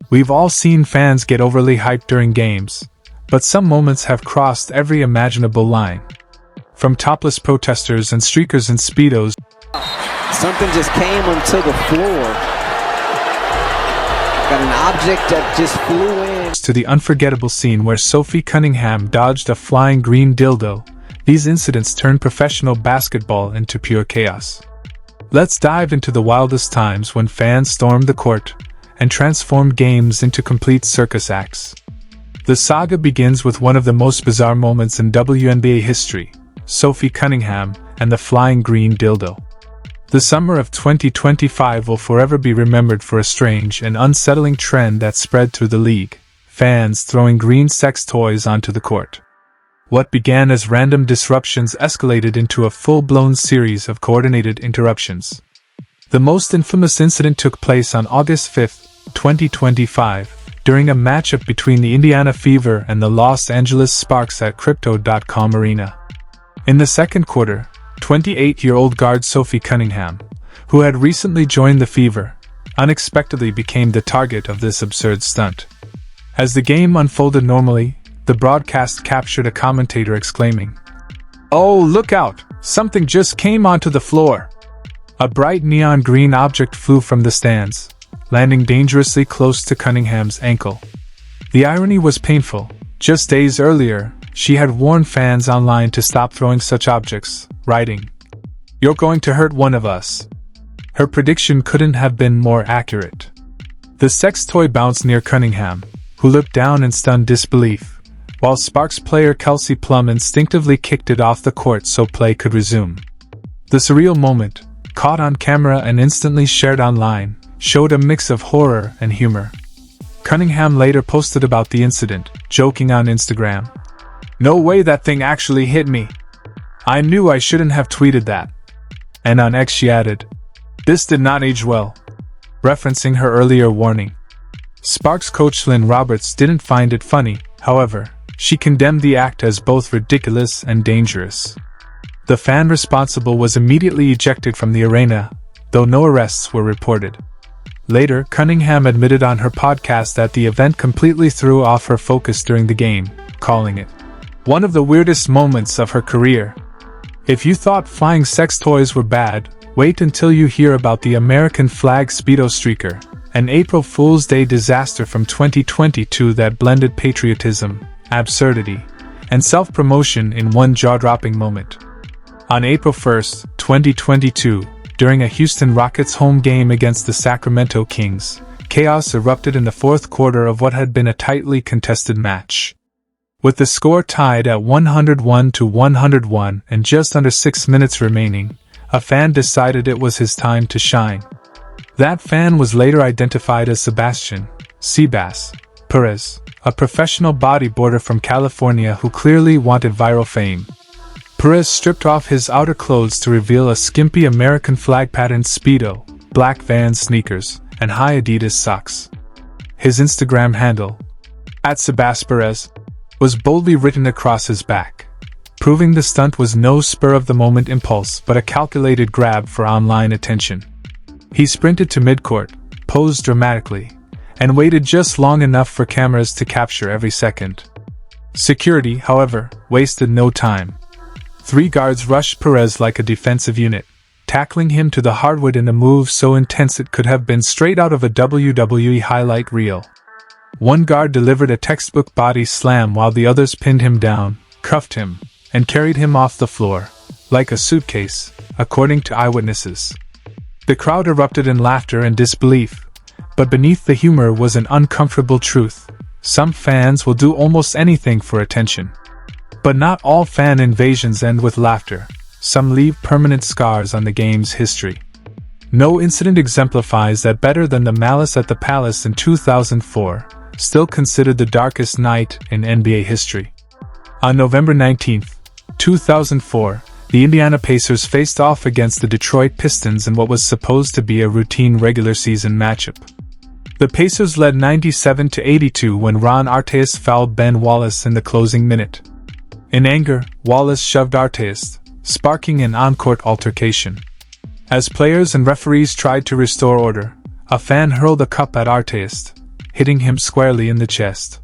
We've all seen fans get overly hyped during games, but some moments have crossed every imaginable line. From topless protesters and streakers in Speedos, something just came onto the floor. Got an object that just flew in. To the unforgettable scene where Sophie Cunningham dodged a flying green dildo, these incidents turned professional basketball into pure chaos. Let's dive into the wildest times when fans stormed the court and transformed games into complete circus acts. The saga begins with one of the most bizarre moments in WNBA history, Sophie Cunningham and the flying green dildo. The summer of 2025 will forever be remembered for a strange and unsettling trend that spread through the league, fans throwing green sex toys onto the court. What began as random disruptions escalated into a full-blown series of coordinated interruptions. The most infamous incident took place on August 5, 2025, during a matchup between the Indiana Fever and the Los Angeles Sparks at Crypto.com Arena. In the second quarter, 28-year-old guard Sophie Cunningham, who had recently joined the Fever, unexpectedly became the target of this absurd stunt. As the game unfolded normally, the broadcast captured a commentator exclaiming, "Oh, look out! Something just came onto the floor!" A bright neon green object flew from the stands, landing dangerously close to Cunningham's ankle. The irony was painful. Just days earlier, she had warned fans online to stop throwing such objects, writing, "You're going to hurt one of us." Her prediction couldn't have been more accurate. The sex toy bounced near Cunningham, who looked down in stunned disbelief, while Sparks player Kelsey Plum instinctively kicked it off the court so play could resume. The surreal moment, caught on camera and instantly shared online, showed a mix of horror and humor. Cunningham later posted about the incident, joking on Instagram, "No way that thing actually hit me. I knew I shouldn't have tweeted that." And on X she added, "This did not age well," referencing her earlier warning. Sparks coach Lynn Roberts didn't find it funny, however. She condemned the act as both ridiculous and dangerous. The fan responsible was immediately ejected from the arena, though no arrests were reported. Later, Cunningham admitted on her podcast that the event completely threw off her focus during the game, calling it one of the weirdest moments of her career. If you thought flying sex toys were bad, wait until you hear about the American flag Speedo streaker, an April Fool's Day disaster from 2022 that blended patriotism, absurdity, and self-promotion in one jaw-dropping moment. On April 1, 2022, during a Houston Rockets home game against the Sacramento Kings, chaos erupted in the fourth quarter of what had been a tightly contested match. With the score tied at 101-101 and just under 6 minutes remaining, a fan decided it was his time to shine. That fan was later identified as Sebastian Seabass Perez, a professional bodyboarder from California who clearly wanted viral fame. Perez stripped off his outer clothes to reveal a skimpy American flag-patterned Speedo, black Vans sneakers, and high Adidas socks. His Instagram handle, @SebastianPerez, was boldly written across his back, proving the stunt was no spur-of-the-moment impulse but a calculated grab for online attention. He sprinted to midcourt, posed dramatically, and waited just long enough for cameras to capture every second. Security, however, wasted no time. 3 guards rushed Perez like a defensive unit, tackling him to the hardwood in a move so intense it could have been straight out of a WWE highlight reel. One guard delivered a textbook body slam while the others pinned him down, cuffed him, and carried him off the floor, like a suitcase, according to eyewitnesses. The crowd erupted in laughter and disbelief, but beneath the humor was an uncomfortable truth. Some fans will do almost anything for attention. But not all fan invasions end with laughter. Some leave permanent scars on the game's history. No incident exemplifies that better than the Malice at the Palace in 2004, still considered the darkest night in NBA history. On November 19, 2004, the Indiana Pacers faced off against the Detroit Pistons in what was supposed to be a routine regular season matchup. The Pacers led 97-82 when Ron Artest fouled Ben Wallace in the closing minute. In anger, Wallace shoved Artest, sparking an on-court altercation. As players and referees tried to restore order, a fan hurled a cup at Artest, hitting him squarely in the chest.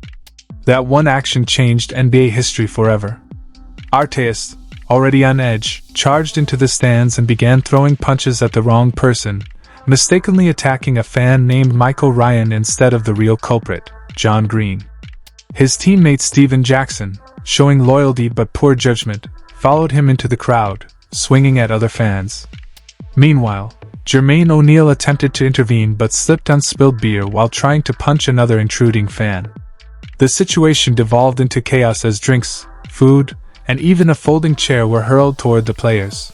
That one action changed NBA history forever. Artest, already on edge, charged into the stands and began throwing punches at the wrong person, mistakenly attacking a fan named Michael Ryan instead of the real culprit, John Green. His teammate Steven Jackson, showing loyalty but poor judgment, followed him into the crowd, swinging at other fans. Meanwhile, Jermaine O'Neal attempted to intervene but slipped on spilled beer while trying to punch another intruding fan. The situation devolved into chaos as drinks, food, and even a folding chair were hurled toward the players.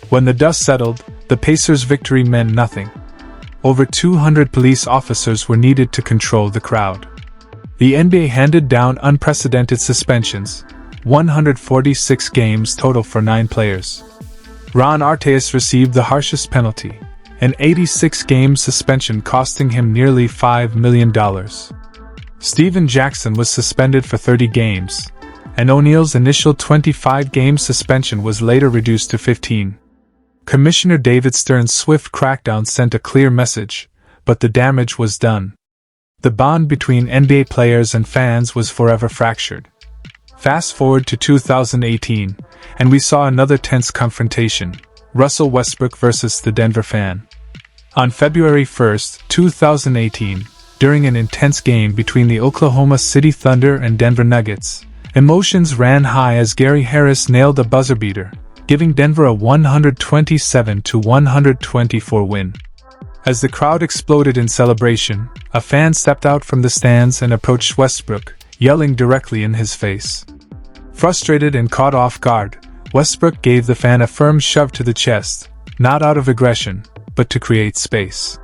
When the dust settled, the Pacers' victory meant nothing. Over 200 police officers were needed to control the crowd. The NBA handed down unprecedented suspensions, 146 games total for 9 players. Ron Artest received the harshest penalty, an 86-game suspension costing him nearly $5 million. Steven Jackson was suspended for 30 games, and O'Neal's initial 25-game suspension was later reduced to 15. Commissioner David Stern's swift crackdown sent a clear message, but the damage was done. The bond between NBA players and fans was forever fractured. Fast forward to 2018, and we saw another tense confrontation, Russell Westbrook versus the Denver fan. On February 1, 2018, during an intense game between the Oklahoma City Thunder and Denver Nuggets, emotions ran high as Gary Harris nailed a buzzer beater, giving Denver a 127-124 win. As the crowd exploded in celebration, a fan stepped out from the stands and approached Westbrook, yelling directly in his face. Frustrated and caught off guard, Westbrook gave the fan a firm shove to the chest, not out of aggression, but to create space.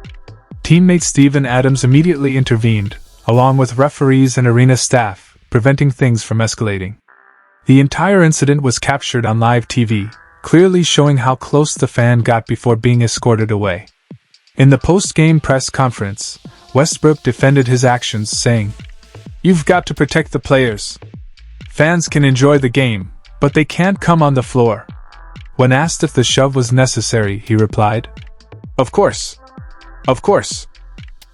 Teammate Steven Adams immediately intervened, along with referees and arena staff, preventing things from escalating. The entire incident was captured on live TV, clearly showing how close the fan got before being escorted away. In the post-game press conference, Westbrook defended his actions, saying, "You've got to protect the players. Fans can enjoy the game, but they can't come on the floor." When asked if the shove was necessary, he replied, "Of course. Of course."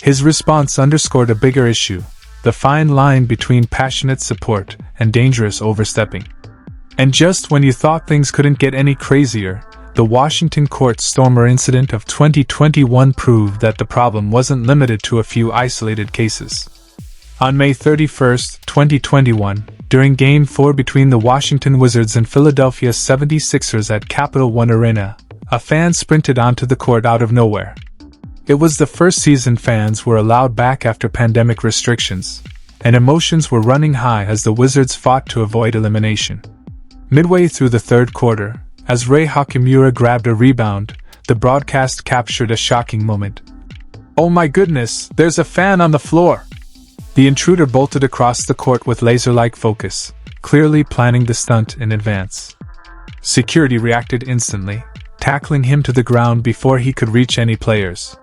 His response underscored a bigger issue, the fine line between passionate support and dangerous overstepping. And just when you thought things couldn't get any crazier, the Washington court stormer incident of 2021 proved that the problem wasn't limited to a few isolated cases. On May 31, 2021, during Game 4 between the Washington Wizards and Philadelphia 76ers at Capital One Arena, a fan sprinted onto the court out of nowhere. It was the first season fans were allowed back after pandemic restrictions, and emotions were running high as the Wizards fought to avoid elimination. Midway through the third quarter, as Rei Hachimura grabbed a rebound, the broadcast captured a shocking moment. "Oh my goodness, there's a fan on the floor!" The intruder bolted across the court with laser-like focus, clearly planning the stunt in advance. Security reacted instantly, tackling him to the ground before he could reach any players.